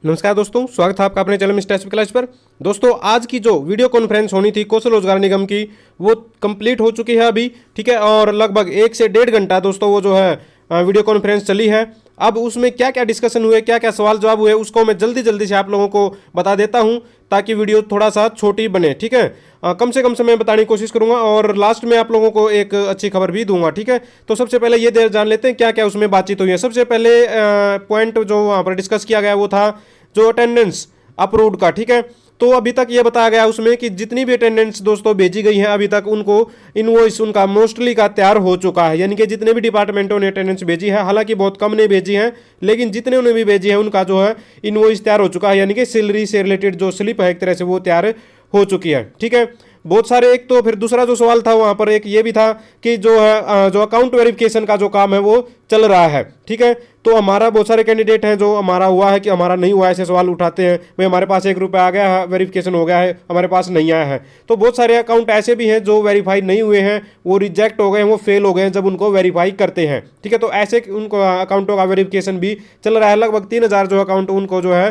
नमस्कार दोस्तों, स्वागत है आपका अपने चैनल मिस्टर एसपी क्लास पर। दोस्तों, आज की जो वीडियो कॉन्फ्रेंस होनी थी कौशल रोजगार निगम की, वो कंप्लीट हो चुकी है अभी, ठीक है। और लगभग 1 से 1.5 घंटा दोस्तों वो जो है वीडियो कॉन्फ्रेंस चली है। अब उसमें क्या क्या डिस्कशन हुए, क्या क्या सवाल जवाब हुए, उसको मैं जल्दी जल्दी से आप लोगों को बता देता हूं, ताकि वीडियो थोड़ा सा छोटी बने, ठीक है। कम से कम समय बताने की कोशिश करूंगा और लास्ट में आप लोगों को एक अच्छी खबर भी दूंगा, ठीक है। तो सबसे पहले ये जान लेते हैं क्या क्या उसमें बातचीत हुई है। सबसे पहले पॉइंट जो वहाँ पर डिस्कस किया गया वो था जो अटेंडेंस अप्रूव्ड का, ठीक है। तो अभी तक ये बताया गया उसमें कि जितनी भी अटेंडेंस दोस्तों भेजी गई है अभी तक उनको इनवॉइस उनका मोस्टली का तैयार हो चुका है। यानी कि जितने भी डिपार्टमेंटों ने अटेंडेंस भेजी है, हालांकि बहुत कम ने भेजी है, लेकिन जितने उन्हें भी भेजी है उनका जो है इनवॉइस तैयार हो चुका है। यानी कि सैलरी से रिलेटेड जो स्लिप है एक तरह से वो तैयार हो चुकी है, ठीक है। बहुत सारे एक तो फिर दूसरा जो सवाल था वहां पर एक ये भी था कि जो है जो अकाउंट वेरिफिकेशन का जो काम है वो चल रहा है, ठीक है। तो हमारा बहुत सारे कैंडिडेट हैं जो हमारा हुआ है कि हमारा नहीं हुआ, ऐसे सवाल उठाते हैं, भाई हमारे पास 1 रुपया आ गया है, वेरिफिकेशन हो गया है, हमारे पास नहीं आया है। तो बहुत सारे अकाउंट ऐसे भी हैं जो वेरीफाई नहीं हुए हैं, वो रिजेक्ट हो गए हैं, वो फेल हो गए हैं जब उनको वेरीफाई करते हैं, ठीक है। तो ऐसे उनको अकाउंटों का वेरिफिकेशन भी चल रहा है। लगभग 3,000 जो अकाउंट उनको जो है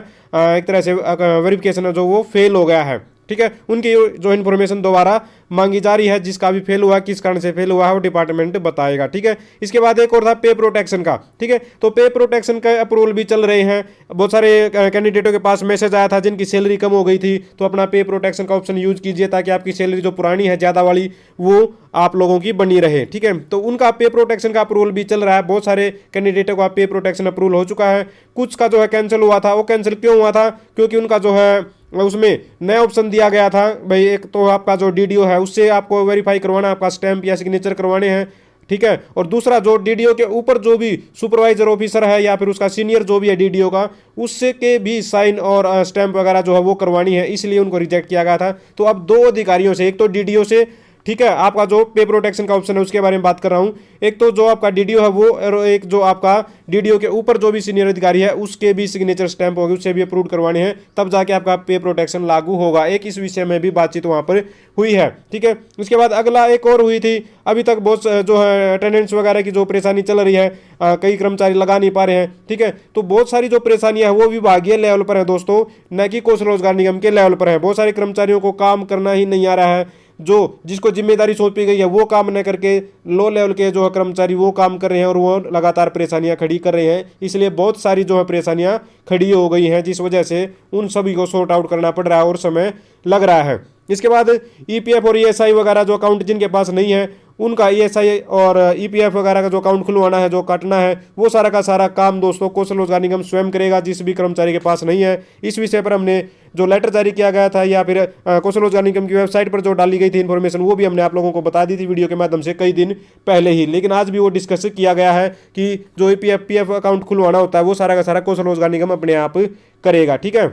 एक तरह से वेरिफिकेशन जो वो फेल हो गया है, ठीक है। उनकी जो इन्फॉर्मेशन दोबारा मांगी जा रही है, जिसका भी फेल हुआ, किस कारण से फेल हुआ है वो डिपार्टमेंट बताएगा, ठीक है। इसके बाद एक और था पे प्रोटेक्शन का, ठीक है। तो पे प्रोटेक्शन का अप्रूवल भी चल रहे हैं। बहुत सारे कैंडिडेटों के पास मैसेज आया था जिनकी सैलरी कम हो गई थी, तो अपना पे प्रोटेक्शन का ऑप्शन यूज कीजिए ताकि आपकी सैलरी जो पुरानी है ज़्यादा वाली वो आप लोगों की बनी रहे, ठीक है। तो उनका पे प्रोटेक्शन का अप्रूवल भी चल रहा है। बहुत सारे कैंडिडेटों का पे प्रोटेक्शन अप्रूवल हो चुका है। कुछ का जो है कैंसिल हुआ था। वो कैंसिल क्यों हुआ था? क्योंकि उनका जो है उसमें नया ऑप्शन दिया गया था, भाई एक तो आपका जो डीडीओ है उससे आपको वेरीफाई करवाना, आपका स्टैंप या सिग्नेचर करवाने हैं, ठीक है। और दूसरा जो डीडीओ के ऊपर जो भी सुपरवाइजर ऑफिसर है या फिर उसका सीनियर जो भी है डीडीओ का, उससे के भी साइन और स्टैंप वगैरह जो है वो करवानी है, इसलिए उनको रिजेक्ट किया गया था। तो अब 2 अधिकारियों से, एक तो डीडीओ से, ठीक है, आपका जो पे प्रोटेक्शन का ऑप्शन है उसके बारे में बात कर रहा हूं, एक तो जो आपका डीडीओ है वो, और एक जो आपका डीडीओ के ऊपर जो भी सीनियर अधिकारी है उसके भी सिग्नेचर स्टैंप होगी, उससे भी अप्रूव करवाने हैं, तब जाके आपका पे प्रोटेक्शन लागू होगा। एक इस विषय में भी बातचीत वहां पर हुई है, ठीक है। उसके बाद अगला एक और हुई थी, अभी तक बहुत जो है अटेंडेंस वगैरह की जो परेशानी चल रही है, कई कर्मचारी लगा नहीं पा रहे हैं, ठीक है। तो बहुत सारी जो परेशानियां है वो विभागीय लेवल पर है दोस्तों, न कि कौशल रोजगार निगम के लेवल पर है। बहुत सारे कर्मचारियों को काम करना ही नहीं आ रहा है, जो जिसको जिम्मेदारी सौंपी गई है वो काम न करके लो लेवल के जो है कर्मचारी वो काम कर रहे हैं और वो लगातार परेशानियां खड़ी कर रहे हैं। इसलिए बहुत सारी जो है परेशानियां खड़ी हो गई हैं, जिस वजह से उन सभी को सॉर्ट आउट करना पड़ रहा है और समय लग रहा है। इसके बाद ईपीएफ और ईएसआई वगैरह जो अकाउंट जिनके पास नहीं है, उनका ईएसआई और ईपीएफ वगैरह का जो अकाउंट खुलवाना है, जो काटना है, वो सारा का सारा काम दोस्तों कौशल रोजगार निगम स्वयं करेगा, जिस भी कर्मचारी के पास नहीं है। इस विषय पर हमने जो लेटर जारी किया गया था या फिर कौशल रोजगार निगम की वेबसाइट पर जो डाली गई थी इन्फॉर्मेशन, वो भी हमने आप लोगों को बता दी थी वीडियो के माध्यम से कई दिन पहले ही। लेकिन आज भी वो डिस्कस किया गया है कि जो ईपीएफ पीएफ अकाउंट खुलवाना होता है वो सारा का सारा कौशल रोजगार निगम अपने आप करेगा, ठीक है।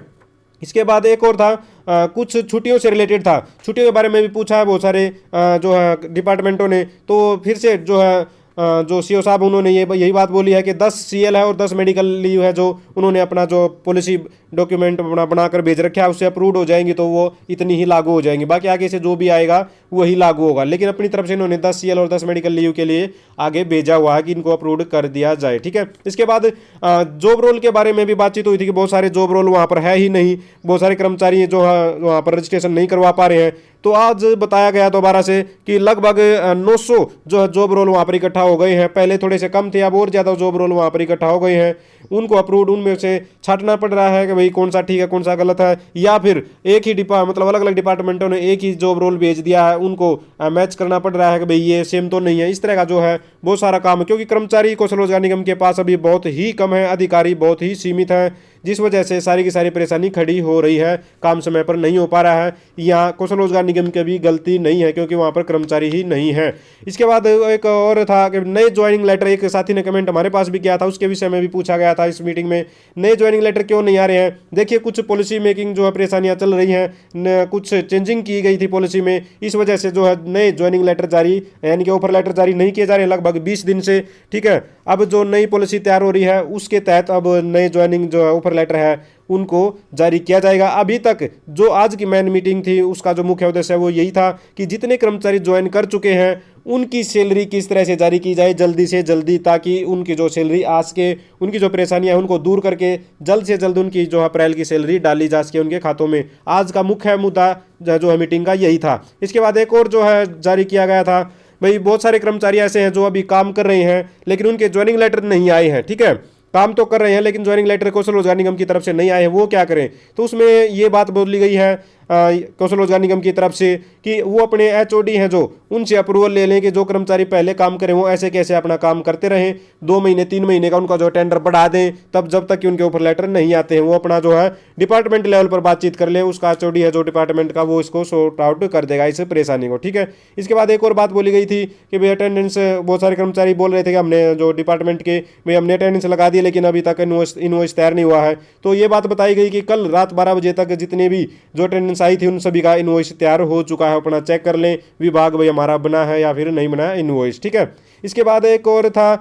इसके बाद एक और था कुछ छुट्टियों से रिलेटेड था। छुट्टियों के बारे में भी पूछा है बहुत सारे जो है डिपार्टमेंटों ने। तो फिर से जो है जो सीओ साहब उन्होंने यही बात बोली है कि 10 सीएल है और 10 मेडिकल लीव है, जो उन्होंने अपना जो पॉलिसी डॉक्यूमेंट बनाकर भेज रखा है उससे अप्रूव्ड हो जाएंगी तो वो इतनी ही लागू हो जाएंगी। बाकी आगे से जो भी आएगा वही लागू होगा। लेकिन अपनी तरफ से इन्होंने 10 सीएल और 10 मेडिकल लीव के लिए आगे भेजा हुआ है कि इनको अप्रूव्ड कर दिया जाए, ठीक है। इसके बाद जॉब रोल के बारे में भी बातचीत हुई थी कि बहुत सारे जॉब रोल वहाँ पर है ही नहीं, बहुत सारे कर्मचारी जो है वहाँ पर रजिस्ट्रेशन नहीं करवा पा रहे हैं। तो आज बताया गया दोबारा से कि लगभग 900 जो है जॉब रोल वहाँ पर इकट्ठा हो गए हैं। पहले थोड़े से कम थे, अब और ज़्यादा जॉब रोल वहाँ पर इकट्ठा हो गए हैं। उनको अप्रूव्ड उनमें से छांटना पड़ रहा है कि भाई कौन सा ठीक है कौन सा गलत है, या फिर एक ही मतलब अलग अलग डिपार्टमेंटों ने एक ही जॉब रोल भेज दिया है, उनको मैच करना पड़ रहा है कि भाई ये सेम तो नहीं है। इस तरह का जो है बहुत सारा काम है, क्योंकि कर्मचारी कौशल रोजगार निगम के पास अभी बहुत ही कम है, अधिकारी बहुत ही सीमित है, जिस वजह से सारी की सारी परेशानी खड़ी हो रही है, काम समय पर नहीं हो पा रहा है। यहाँ कौशल रोजगार निगम की भी गलती नहीं है क्योंकि वहाँ पर कर्मचारी ही नहीं है। इसके बाद एक और था कि नए ज्वाइनिंग लेटर, एक साथी ने कमेंट हमारे पास भी किया था, उसके विषय में भी पूछा गया था इस मीटिंग में, नए ज्वाइनिंग लेटर क्यों नहीं आ रहे हैं। देखिए कुछ पॉलिसी मेकिंग जो है परेशानियाँ चल रही हैं, कुछ चेंजिंग की गई थी पॉलिसी में, इस वजह से जो है नए ज्वाइनिंग लेटर जारी यानी कि ऑफर लेटर जारी नहीं किए जा रहे हैं लगभग 20 दिन से, ठीक है। अब जो नई पॉलिसी तैयार हो रही है उसके तहत अब नए ज्वाइनिंग जो ऑफर लेटर है उनको जारी किया जाएगा। अभी तक जो आज की मेन मीटिंग थी उसका जो मुख्य उद्देश्य है वो यही था कि जितने कर्मचारी ज्वाइन कर चुके हैं उनकी सैलरी किस तरह से जारी की जाए जल्दी से जल्दी, ताकि उनकी जो सैलरी आ सके, उनकी जो परेशानियां हैं उनको दूर करके जल्द से जल्द उनकी जो अप्रैल की सैलरी डाली जा सके उनके खातों में। आज का मुख्य मुद्दा जो है मीटिंग का यही था। इसके बाद एक और जो है जारी किया गया था, भाई बहुत सारे कर्मचारी ऐसे हैं जो अभी काम कर रहे हैं लेकिन उनके ज्वाइनिंग लेटर नहीं आए हैं, ठीक है, काम तो कर रहे हैं लेकिन ज्वाइनिंग लेटर कौशल रोजगार निगम की तरफ से नहीं आए हैं, वो क्या करें। तो उसमें ये बात बोली गई है कौशल रोजगार निगम की तरफ से कि वो अपने एचओडी हैं जो उनसे अप्रूवल ले लें कि जो कर्मचारी पहले काम करें वो ऐसे कैसे अपना काम करते रहें, 2 महीने 3 महीने का उनका जो टेंडर बढ़ा दें, तब जब तक कि उनके ऊपर लेटर नहीं आते हैं वो अपना जो है डिपार्टमेंट लेवल पर बातचीत कर लें, उसका एचओडी है जो डिपार्टमेंट का वो इसको सॉर्ट आउट कर देगा इस परेशानी को, ठीक है। इसके बाद एक और बात बोली गई थी कि भाई अटेंडेंस, बहुत सारे कर्मचारी बोल रहे थे कि हमने जो डिपार्टमेंट के भाई हमने अटेंडेंस लगा दी लेकिन अभी तक इनवॉइस तैयार नहीं हुआ है। तो ये बात बताई गई कि कल रात 12 बजे तक जितने भी जो अटेंडेंस आई थी उन सभी का इनवॉइस तैयार हो चुका है, अपना चेक कर लें विभाग भाई हमारा बना है या फिर नहीं बना है इनवॉइस, ठीक है। इसके बाद एक और था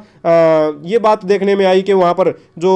ये बात देखने में आई कि वहाँ पर जो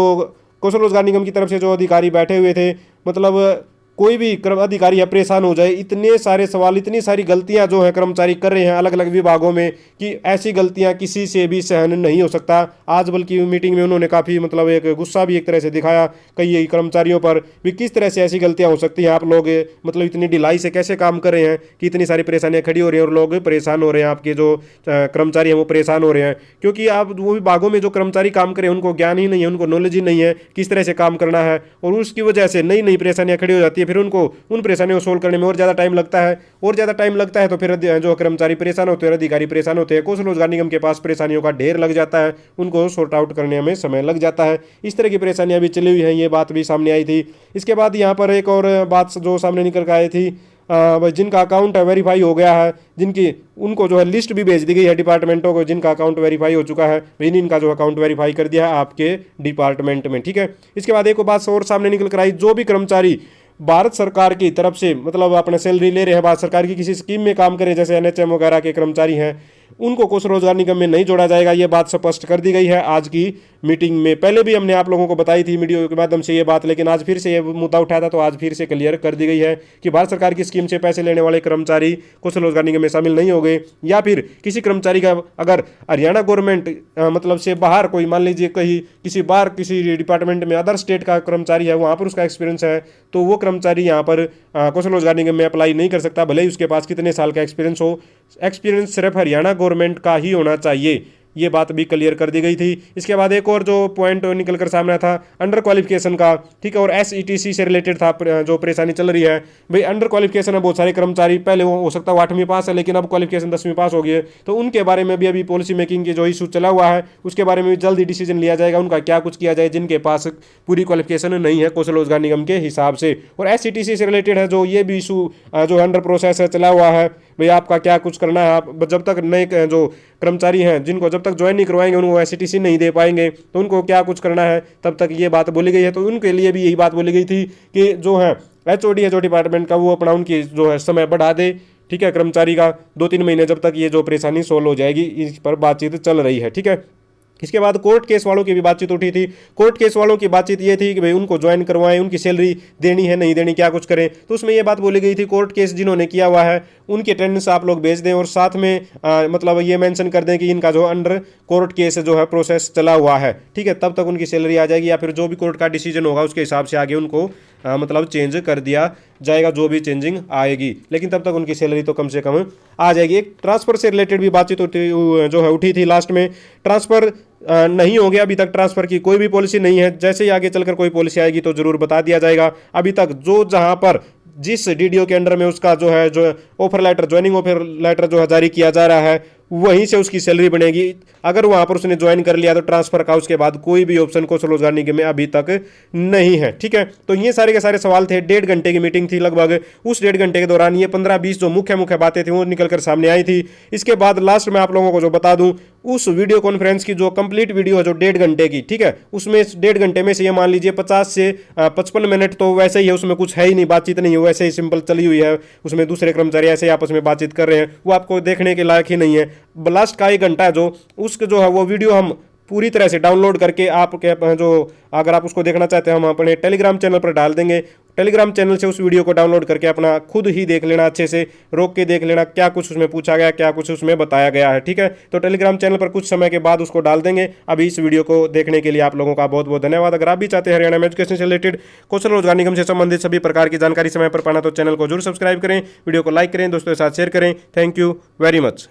कौशल रोजगार निगम की तरफ से जो अधिकारी बैठे हुए थे, मतलब कोई भी अधिकारी है परेशान हो जाए, इतने सारे सवाल, इतनी सारी गलतियां जो है कर्मचारी कर रहे हैं अलग अलग विभागों में कि ऐसी गलतियां किसी से भी सहन नहीं हो सकता। आज बल्कि मीटिंग में उन्होंने काफ़ी मतलब एक गुस्सा भी एक तरह से दिखाया कई कर्मचारियों पर भी, किस तरह से ऐसी गलतियां हो सकती हैं, आप लोग मतलब इतनी ढिलाई से कैसे काम कर रहे हैं कि इतनी सारी परेशानियाँ खड़ी हो रही हैं और लोग परेशान हो रहे हैं, आपके जो कर्मचारी हैं वो परेशान हो रहे हैं, क्योंकि आप वो विभागों में जो कर्मचारी काम करें उनको ज्ञान ही नहीं है, उनको नॉलेज ही नहीं है किस तरह से काम करना है, और उसकी वजह से नई नई परेशानियाँ खड़ी हो जाती है। फिर उनको उन परेशानियों को सोल्व करने में और ज़्यादा टाइम लगता है, और ज़्यादा टाइम लगता है तो फिर जो कर्मचारी परेशान होते हैं, अधिकारी परेशान होते हैं, कौशल रोजगार निगम के पास परेशानियों का ढेर लग जाता है, उनको सॉर्ट आउट करने में समय लग जाता है। इस तरह की परेशानियां भी चली हुई हैं, ये बात भी सामने आई थी। इसके बाद यहाँ पर एक और बात जो सामने निकल कर आई थी, जिनका अकाउंट वेरीफाई हो गया है, जिनकी उनको जो है लिस्ट भी भेज दी गई है डिपार्टमेंटों को, जिनका अकाउंट वेरीफाई हो चुका है भाई इनका जो अकाउंट वेरीफाई कर दिया है आपके डिपार्टमेंट में, ठीक है। इसके बाद एक बात और सामने निकल कर आई, जो भी कर्मचारी भारत सरकार की तरफ से मतलब अपने सैलरी ले रहे हैं, भारत सरकार की किसी स्कीम में काम करें जैसे एनएचएम वगैरह के कर्मचारी हैं, उनको कौशल रोजगार निगम में नहीं जोड़ा जाएगा। ये बात स्पष्ट कर दी गई है आज की मीटिंग में। पहले भी हमने आप लोगों को बताई थी वीडियो के माध्यम से ये बात, लेकिन आज फिर से ये मुद्दा उठाया था तो आज फिर से क्लियर कर दी गई है कि भारत सरकार की स्कीम से पैसे लेने वाले कर्मचारी कौशल रोजगार निगम में शामिल नहीं हो गए, या फिर किसी कर्मचारी का अगर हरियाणा गवर्नमेंट मतलब से बाहर कोई मान लीजिए कहीं किसी डिपार्टमेंट में अदर स्टेट का कर्मचारी है, वहाँ पर उसका एक्सपीरियंस है, तो वो कर्मचारी यहाँ पर कौशल रोजगार निगम में अप्लाई नहीं कर सकता, भले ही उसके पास कितने साल का एक्सपीरियंस हो। एक्सपीरियंस सिर्फ हरियाणा गवर्नमेंट का ही होना चाहिए, ये बात भी क्लियर कर दी गई थी। इसके बाद एक और जो पॉइंट निकल कर सामने था अंडर क्वालिफिकेशन का, ठीक है, और एसईटीसी से रिलेटेड था जो परेशानी चल रही है भाई। अंडर क्वालिफिकेशन है बहुत सारे कर्मचारी, पहले वो हो सकता है 8वीं पास है लेकिन अब क्वालिफिकेशन 10वीं पास हो गई है, तो उनके बारे में भी अभी पॉलिसी मेकिंग की जो इशू चला हुआ है उसके बारे में भी जल्द ही डिसीजन लिया जाएगा, उनका क्या कुछ किया जाए जिनके पास पूरी क्वालिफिकेशन नहीं है कौशल रोजगार निगम के हिसाब से। और एसईटीसी से रिलेटेड है जो ये भी इशू जो अंडर प्रोसेस है चला हुआ है भाई, आपका क्या कुछ करना है। आप जब तक नए जो कर्मचारी हैं जिनको जब तक ज्वाइन नहीं करवाएंगे उनको एसईटीसी नहीं दे पाएंगे, तो उनको क्या कुछ करना है तब तक ये बात बोली गई है। तो उनके लिए भी यही बात बोली गई थी कि जो है एचओडी है जो डिपार्टमेंट का, वो अपना उनकी जो है समय बढ़ा दे, ठीक है, कर्मचारी का 2-3 महीने जब तक ये जो परेशानी सोल्व हो जाएगी, इस पर बातचीत चल रही है, ठीक है। इसके बाद कोर्ट केस वालों की भी बातचीत उठी थी। कोर्ट केस वालों की बातचीत ये थी कि भाई उनको ज्वाइन करवाएं, उनकी सैलरी देनी है नहीं देनी क्या कुछ करें, तो उसमें ये बात बोली गई थी कोर्ट केस जिन्होंने किया हुआ है उनकी अटेंडेंस आप लोग भेज दें, और साथ में मतलब ये मेंशन कर दें कि इनका जो अंडर कोर्ट केस जो है प्रोसेस चला हुआ है, ठीक है, तब तक उनकी सैलरी आ जाएगी, या फिर जो भी कोर्ट का डिसीजन होगा उसके हिसाब से आगे उनको मतलब चेंज कर दिया जाएगा, जो भी चेंजिंग आएगी, लेकिन तब तक उनकी सैलरी तो कम से कम आ जाएगी। एक ट्रांसफर से रिलेटेड भी बातचीत जो है उठी थी लास्ट में। ट्रांसफर नहीं हो गया अभी तक, ट्रांसफर की कोई भी पॉलिसी नहीं है, जैसे ही आगे चलकर कोई पॉलिसी आएगी तो जरूर बता दिया जाएगा। अभी तक जो जहां पर जिस डीडीओ के अंडर में उसका जो है जो offer letter, joining offer letter जो है जारी किया जा रहा है, वहीं से उसकी सैलरी बनेगी। अगर वहां पर उसने ज्वाइन कर लिया तो ट्रांसफर का उसके बाद कोई भी ऑप्शन कौशल रोजगार निगम में अभी तक नहीं है, ठीक है। तो ये सारे के सारे सवाल थे। 1.5 घंटे की मीटिंग थी लगभग, उस 1.5 घंटे के दौरान ये 15-20 जो मुख्य मुख्य बातें थी वो निकल कर सामने आई थी। इसके बाद लास्ट में आप लोगों को जो बता दूं, उस वीडियो कॉन्फ्रेंस की जो कंप्लीट वीडियो है जो 1.5 घंटे की, ठीक है, उसमें 1.5 घंटे में से ये मान लीजिए 50 से 55 मिनट तो वैसे ही है, उसमें कुछ है ही नहीं, बातचीत नहीं है, वैसे ही सिंपल चली हुई है। उसमें दूसरे कर्मचारी ऐसे आपस में बातचीत कर रहे हैं, वो आपको देखने के लायक ही नहीं है। लास्ट का 1 घंटा जो उसके जो है वो वीडियो हम पूरी तरह से डाउनलोड करके आप क्या जो अगर आप उसको देखना चाहते हैं हम अपने टेलीग्राम चैनल पर डाल देंगे। टेलीग्राम चैनल से उस वीडियो को डाउनलोड करके अपना खुद ही देख लेना, अच्छे से रोक के देख लेना क्या कुछ उसमें पूछा गया, क्या कुछ उसमें बताया गया है। ठीक है, तो टेलीग्राम चैनल पर कुछ समय के बाद उसको डाल देंगे। अभी इस वीडियो को देखने के लिए आप लोगों का बहुत बहुत धन्यवाद। अगर आप भी चाहते हैं हरियाणा में एजुकेशन से रिलेटेड कौशल रोजगार निगम से संबंधित सभी प्रकार की जानकारी समय पर पाना तो चैनल को जरूर सब्सक्राइब करें, वीडियो को लाइक करें, दोस्तों के साथ शेयर करें। Thank you very much.